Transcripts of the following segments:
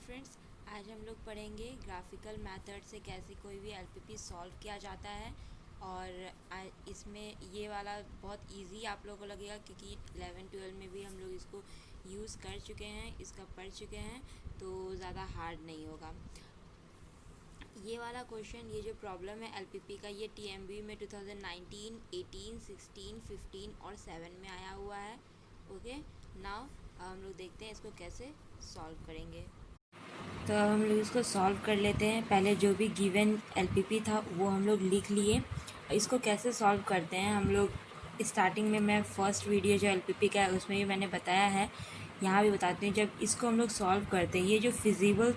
Friends, आज हम लोग पढ़ेंगे ग्राफिकल मेथड से कैसे कोई भी एलपीपी सॉल्व किया जाता है। और इसमें ये वाला बहुत इजी आप लोगों को लगेगा क्योंकि 11-12 में भी हम लोग इसको यूज़ कर चुके हैं, इसका पढ़ चुके हैं, तो ज़्यादा हार्ड नहीं होगा। ये वाला क्वेश्चन, ये जो प्रॉब्लम है एलपीपी का, ये टीएमबी में 2019, 18, 16, 15 और 7 में आया हुआ है। ओके, नाउ हम लोग देखते हैं इसको कैसे सॉल्व करेंगे। तो अब हम लोग इसको सॉल्व कर लेते हैं। पहले जो भी गिवन एलपीपी था वो हम लोग लिख लिए। इसको कैसे सॉल्व करते हैं हम लोग, स्टार्टिंग में मैं फर्स्ट वीडियो जो एलपीपी का है उसमें भी मैंने बताया है, यहाँ भी बताते हैं। जब इसको हम लोग सॉल्व करते हैं, ये जो फिजिबल,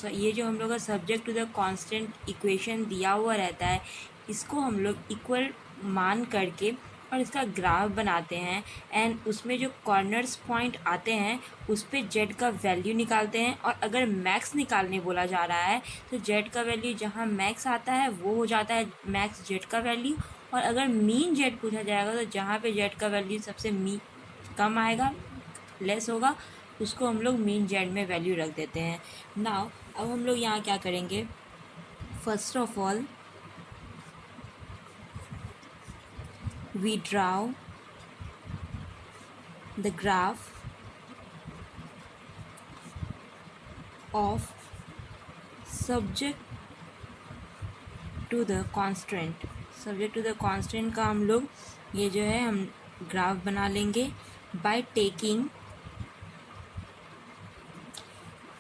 ये जो हम लोग का subject to the constant equation दिया हुआ रहता है, इसको हम लोग इक्वल मान करके और इसका ग्राफ बनाते हैं। एंड उसमें जो कॉर्नर्स पॉइंट आते हैं उस पर जेड का वैल्यू निकालते हैं। और अगर मैक्स निकालने बोला जा रहा है तो जेड का वैल्यू जहाँ मैक्स आता है वो हो जाता है मैक्स जेड का वैल्यू। और अगर मीन जेड पूछा जाएगा तो जहाँ पे जेड का वैल्यू सबसे कम आएगा, लेस होगा, उसको हम लोग मीन जेड में वैल्यू रख देते हैं। नाउ अब हम लोग यहाँ क्या करेंगे, first of all we draw the graph of subject to the constant। Subject to the constant का हम लोग ये जो है हम ग्राफ बना लेंगे by taking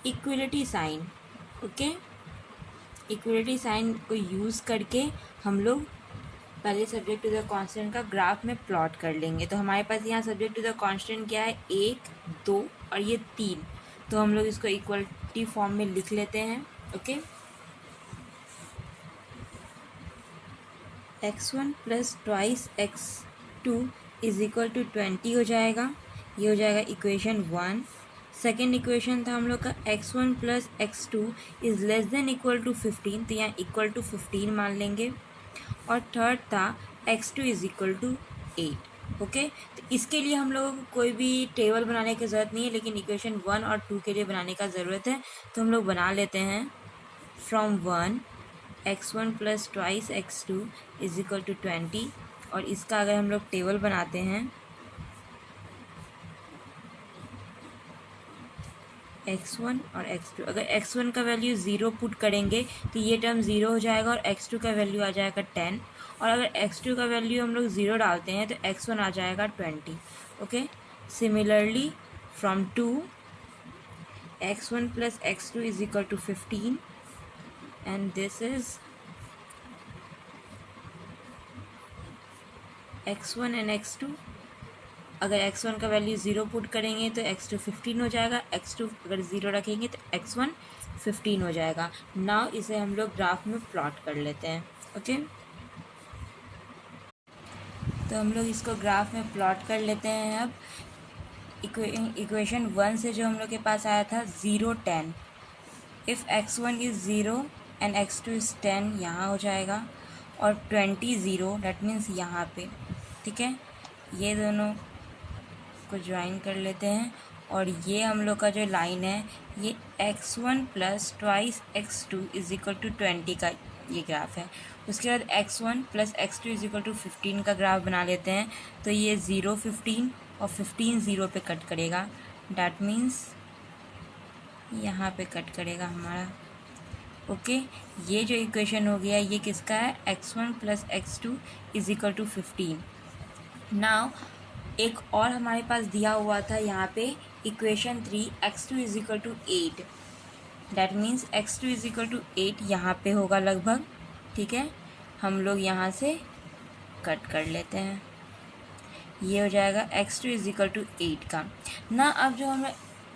equality sign. Okay, equality sign को यूज़ करके हम लोग पहले सब्जेक्ट टू द कांस्टेंट का ग्राफ में प्लॉट कर लेंगे। तो हमारे पास यहाँ सब्जेक्ट टू द कांस्टेंट क्या है, 1, 2 और ये 3। तो हम लोग इसको इक्वलिटी फॉर्म में लिख लेते हैं। Okay, x1 plus twice x2 is equal to 20 हो जाएगा। ये हो जाएगा इक्वेशन 1। सेकेंड इक्वेशन था हम लोग का x1 plus x2 is less than equal to 15, तो यहाँ इक्वल टू 15 मान लेंगे। और थर्ड था x2 is equal to 8। Okay, तो इसके लिए हम लोगों को कोई भी टेबल बनाने की ज़रूरत नहीं है, लेकिन इक्वेशन 1 और 2 के लिए बनाने का ज़रूरत है। तो हम लोग बना लेते हैं। From 1 x1 plus twice x2 is equal to 20। और इसका अगर हम लोग टेबल बनाते हैं, x1 और x2, अगर x1 का वैल्यू 0 पुट करेंगे तो ये टर्म 0 हो जाएगा और x2 का वैल्यू आ जाएगा 10। और अगर x2 का वैल्यू हम लोग 0 डालते हैं तो x1 आ जाएगा 20। Okay, similarly from 2 x1 plus x2 is equal to 15 and this is x1 and x2। अगर x1 का वैल्यू 0 पुट करेंगे तो x2 15 हो जाएगा, x2 अगर 0 रखेंगे तो x1 15 हो जाएगा। नाउ इसे हम लोग ग्राफ में प्लॉट कर लेते हैं। ओके, तो हम लोग इसको ग्राफ में प्लॉट कर लेते हैं। अब इक्वेशन 1 से जो हम लोग के पास आया था 0, 10, if x1 is 0 and x2 is 10 यहाँ हो जाएगा। और 20 0 डैट मीन्स यहाँ पे। ठीक है, ये दोनों को ज्वाइन कर लेते हैं। और ये हम लोग का जो लाइन है ये x1 plus twice x2 is equal to 20 का ये ग्राफ है। उसके बाद x1 plus x2 is equal to 15 का ग्राफ बना लेते हैं। तो ये 0, 15 और 15 0 पे कट करेगा, डैट मीन्स यहाँ पे कट करेगा हमारा। ओके, ये जो इक्वेशन हो गया ये किसका है, x1 plus x2 is equal to 15। Now एक और हमारे पास दिया हुआ था यहाँ पे equation 3, x2 is equal to 8। That means x2 is equal to 8 यहाँ पे होगा लगभग। ठीक है, हम लोग यहाँ से कट कर लेते हैं, ये हो जाएगा x2 इज इक्वल टू 8 का ना। अब जो हमें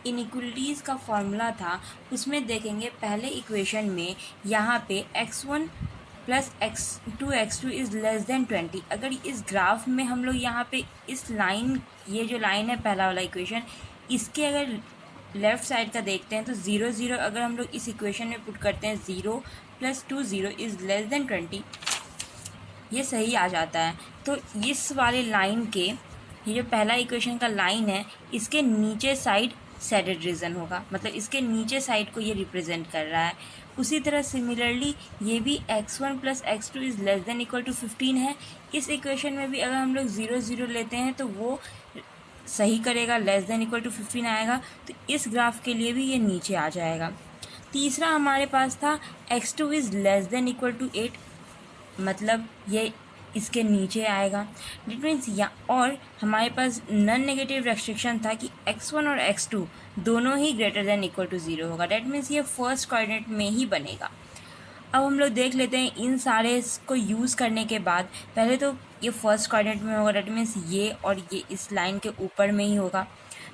इनइक्वलिटीज़ का फॉर्मूला था उसमें देखेंगे, पहले इक्वेशन में यहाँ पे x1 plus x2 is less then 20। अगर इस ग्राफ में हम लोग यहाँ पे इस लाइन, ये जो लाइन है पहला वाला इक्वेशन, इसके अगर लेफ़्ट साइड का देखते हैं तो 0, 0 अगर हम लोग इस इक्वेशन में पुट करते हैं, 0 प्लस 2 0 इज़ लेस देन 20, ये सही आ जाता है। तो इस वाले लाइन के, ये जो पहला इक्वेशन का लाइन है इसके नीचे साइड सैडेड रीजन होगा, मतलब इसके नीचे साइड को ये रिप्रेजेंट कर रहा है। उसी तरह सिमिलरली ये भी x1 plus x2 is less than equal to 15 है। इस इक्वेशन में भी अगर हम लोग 0 0 लेते हैं तो वो सही करेगा, लेस देन इक्वल टू 15 आएगा, तो इस ग्राफ के लिए भी ये नीचे आ जाएगा। तीसरा हमारे पास था x2 is less than equal to 8, मतलब ये इसके नीचे आएगा। डेट मीन्स या और हमारे पास नॉन नेगेटिव रेस्ट्रिक्शन था कि x1 और x2 दोनों ही ग्रेटर देन इक्वल टू 0 होगा। डेट मीन्स ये फर्स्ट कोऑर्डिनेट में ही बनेगा। अब हम लोग देख लेते हैं इन सारे को यूज़ करने के बाद, पहले तो ये फर्स्ट कोऑर्डिनेट में होगा, डेट मीन्स ये और ये इस लाइन के ऊपर में ही होगा।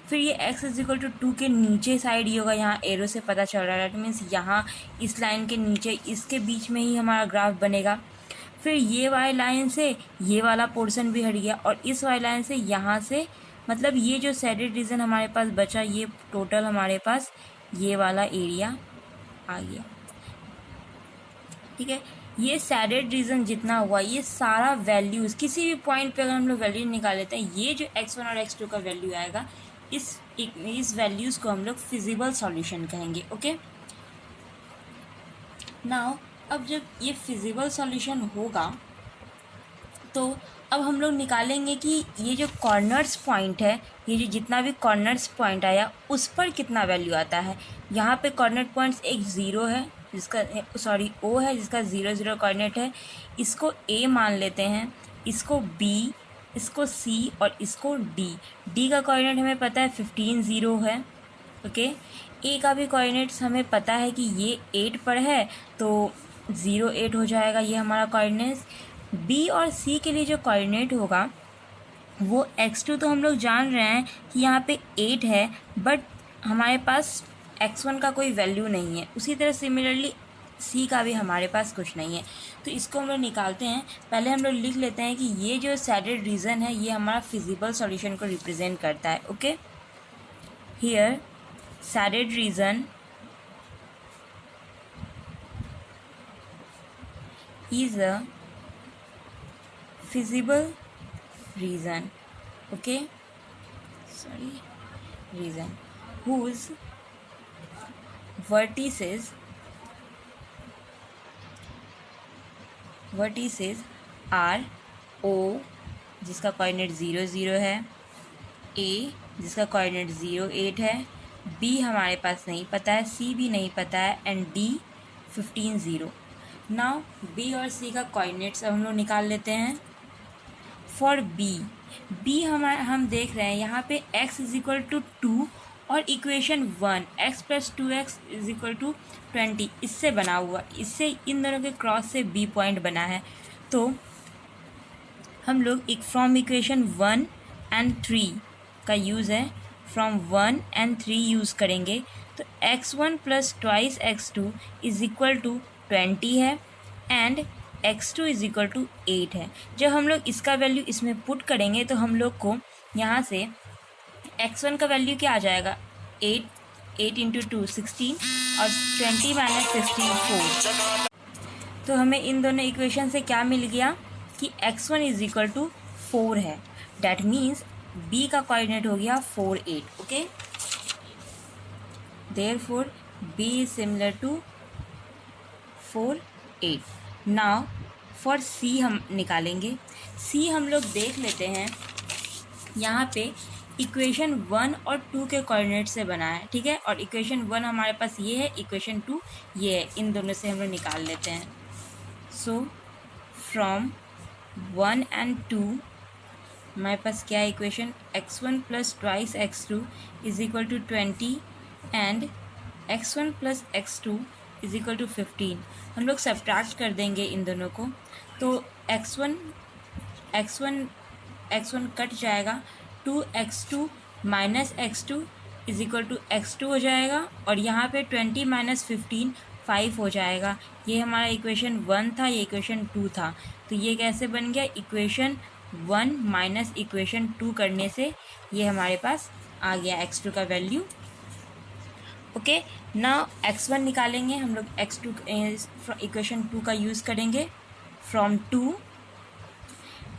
फिर ये x इज इक्वल टू 2 के नीचे साइड ही होगा, यहाँ एरो से पता चल रहा है, डेट मीन्स यहाँ इस लाइन के नीचे इसके बीच में ही हमारा ग्राफ बनेगा। फिर ये वाई लाइन से ये वाला पोर्शन भी हट गया और इस वाई लाइन से यहाँ से, मतलब ये जो सैडेड रीजन हमारे पास बचा, ये टोटल हमारे पास ये वाला एरिया आ गया। ठीक है, ये सैडेड रीजन जितना हुआ, ये सारा वैल्यूज़ किसी भी पॉइंट पे अगर हम लोग वैल्यू निकाल लेते हैं, ये जो x1 और x2 का वैल्यू आएगा, इस वैल्यूज़ को हम लोग फिजिबल सॉल्यूशन कहेंगे। ओके, नाउ अब जब ये फिजिबल सॉल्यूशन होगा तो अब हम लोग निकालेंगे कि ये जो कॉर्नर्स पॉइंट है, ये जो जितना भी कॉर्नर्स पॉइंट आया उस पर कितना वैल्यू आता है। यहाँ पे कॉर्नर पॉइंट्स एक ज़ीरो है जिसका ओ है जिसका 0 0 कोऑर्डिनेट है, इसको ए मान लेते हैं, इसको बी, इसको सी और इसको डी का कोऑर्डिनेट हमें पता है 15 0 है। ओके, ए का भी कोऑर्डिनेट्स हमें पता है कि ये 8 पर है तो 0 8 हो जाएगा ये हमारा कोऑर्डिनेट्स। बी और सी के लिए जो कोऑर्डिनेट होगा वो x2 तो हम लोग जान रहे हैं कि यहाँ पे 8 है, बट हमारे पास x1 का कोई वैल्यू नहीं है। उसी तरह सिमिलरली सी का भी हमारे पास कुछ नहीं है, तो इसको हम लोग निकालते हैं। पहले हम लोग लिख लेते हैं कि ये जो सैडेड रीजन है ये हमारा फिजिबल सॉल्यूशन को रिप्रेजेंट करता है। Okay, here shaded region is a feasible region, okay, region whose vertices are O जिसका कोऑर्डिनेट 0 0 है, A जिसका कोऑर्डिनेट 0 8 है, B हमारे पास नहीं पता है, C भी नहीं पता है एंड D 15 0। नाउ बी और सी का कोऑर्डिनेट्स अब हम लोग निकाल लेते हैं। फॉर बी हम देख रहे हैं यहाँ पे x इज इक्वल टू 2 और equation 1 x plus 2x is equal to 20 इससे बना हुआ, इससे इन दोनों के क्रॉस से बी पॉइंट बना है। तो हम लोग एक फ्रॉम इक्वेशन 1 एंड 3 का यूज़ है, फ्रॉम 1 एंड 3 यूज़ करेंगे तो x1 plus twice x2 is equal to 20 है and x2 is equal to 8 है। जब हम लोग इसका वैल्यू इसमें पुट करेंगे तो हम लोग को यहाँ से x1 का वैल्यू क्या आ जाएगा, 8 इंटू 2 16 और 20 माइनस 16 4। तो हमें इन दोनों इक्वेशन से क्या मिल गया कि x1 इज इक्वल टू 4 है। डैट मीन्स b का कोऑर्डिनेट हो गया 4 8। Okay, therefore b is similar to 4 8। Now for C हम निकालेंगे। सी हम लोग देख लेते हैं, यहाँ पे इक्वेशन 1 और 2 के कोऑर्डिनेट से बना है। ठीक है, और इक्वेशन 1 हमारे पास ये है, इक्वेशन 2 ये है, इन दोनों से हम लोग निकाल लेते हैं। सो फ्रॉम 1 एंड 2 हमारे पास क्या है equation, x1 plus twice x2 is equal to 20 and x1 plus x2 is equal to 15। हम लोग सब्ट्रैक्ट कर देंगे इन दोनों को, तो x1 कट जाएगा, 2x2 minus x2 is equal to x2 हो जाएगा और यहाँ पे 20 माइनस 15 5 हो जाएगा। ये हमारा इक्वेशन 1 था, ये इक्वेशन 2 था, तो ये कैसे बन गया, इक्वेशन 1 माइनस इक्वेशन 2 करने से ये हमारे पास आ गया x2 का वैल्यू। ओके, नाउ x1 निकालेंगे हम लोग, x2 इक्वेशन 2 का यूज़ करेंगे। From 2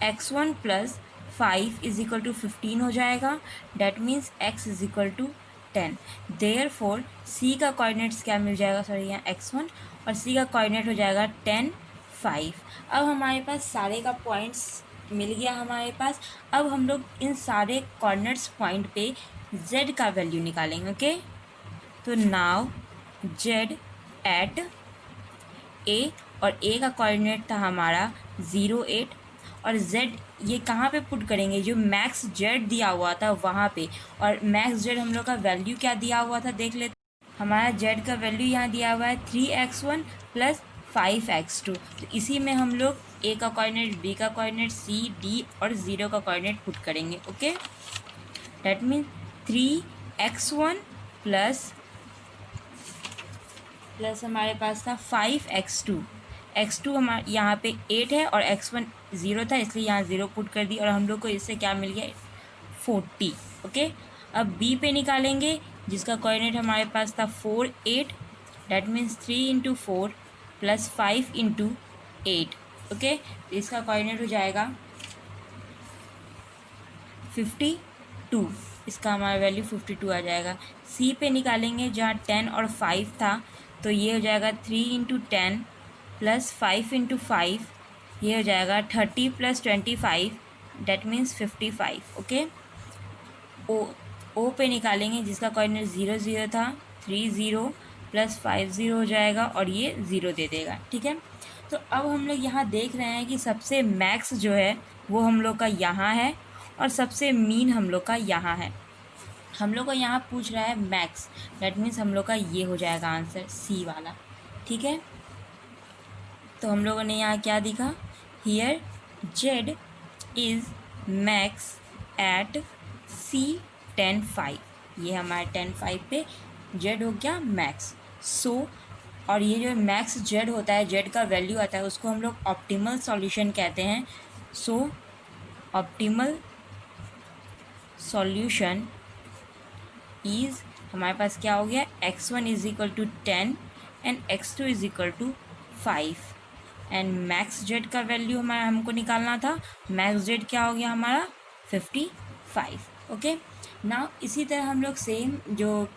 x1 plus 5 is equal to 15 हो जाएगा। That means x is equal to 10। Therefore C का कोऑर्डिनेट्स क्या मिल जाएगा, सॉरी यहाँ x1, और सी का कोऑर्डिनेट हो जाएगा 10, 5। अब हमारे पास सारे का पॉइंट्स मिल गया हमारे पास। अब हम लोग इन सारे कोऑर्डिनेट्स पॉइंट पे z का वैल्यू निकालेंगे। ओके, तो नाउ z एट a, और a का कोऑर्डिनेट था हमारा 0, 8, और z ये कहाँ पे पुट करेंगे, जो मैक्स z दिया हुआ था वहाँ पे। और मैक्स z हम लोग का वैल्यू क्या दिया हुआ था देख लेते। हमारा z का वैल्यू यहाँ दिया हुआ है 3x1 प्लस 5x2। तो इसी में हम लोग a का कोऑर्डिनेट, b का कोऑर्डिनेट, c, d और 0 का कोऑर्डिनेट पुट करेंगे। Okay, that mean 3x1 plus हमारे पास था 5x2। x2 हमारे यहाँ पे 8 है और x1 0 था, इसलिए यहाँ 0 पुट कर दी, और हम लोग को इससे क्या मिल गया 40। ओके, अब b पे निकालेंगे जिसका कोऑर्डिनेट हमारे पास था 4, 8, that means 3 into 4 plus 5 into 8। Okay, तो इसका कोऑर्डिनेट हो जाएगा 52, इसका हमारा वैल्यू 52 आ जाएगा। c पे निकालेंगे जहाँ 10 और 5 था, तो ये हो जाएगा 3 इंटू 10 प्लस 5 इंटू 5, ये हो जाएगा 30 प्लस 25, डैट मीन्स 55। ओके, ओ पे निकालेंगे जिसका कोऑर्डिनेट 0, 0 था, 3 0 प्लस 5 0 हो जाएगा, और ये 0 दे देगा। ठीक है, तो अब हम लोग यहाँ देख रहे हैं कि सबसे मैक्स जो है वो हम लोग का यहाँ है, और सबसे मीन हम लोग का यहाँ है। हम लोग को यहाँ पूछ रहा है मैक्स, दैट मीन्स हम लोग का ये हो जाएगा आंसर सी वाला। ठीक है, तो हम लोगों ने यहाँ क्या दिखा, here z is max at c 10, 5। ये हमारे 10, 5 पे z हो गया मैक्स। सो और ये जो मैक्स z होता है, z का वैल्यू आता है, उसको हम लोग ऑप्टिमल सॉल्यूशन कहते हैं। सो ऑप्टिमल सॉल्यूशन इज़ हमारे पास क्या हो गया, x1 is equal to 10 and x2 is equal to 5, and max z का वैल्यू हमारा हमको निकालना था। मैक्स z क्या हो गया हमारा 55। ओके, नाउ इसी तरह हम लोग सेम जो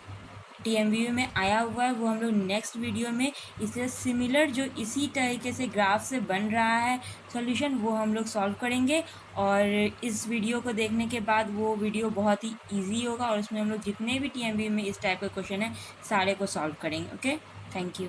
TMVU में आया हुआ है वो हम लोग नेक्स्ट वीडियो में इससे सिमिलर जो इसी तरीके से ग्राफ से बन रहा है सॉल्यूशन, वो हम लोग सॉल्व करेंगे। और इस वीडियो को देखने के बाद वो वीडियो बहुत ही इजी होगा, और उसमें हम लोग जितने भी TMVU में इस टाइप के क्वेश्चन है सारे को सॉल्व करेंगे। Okay, thank you.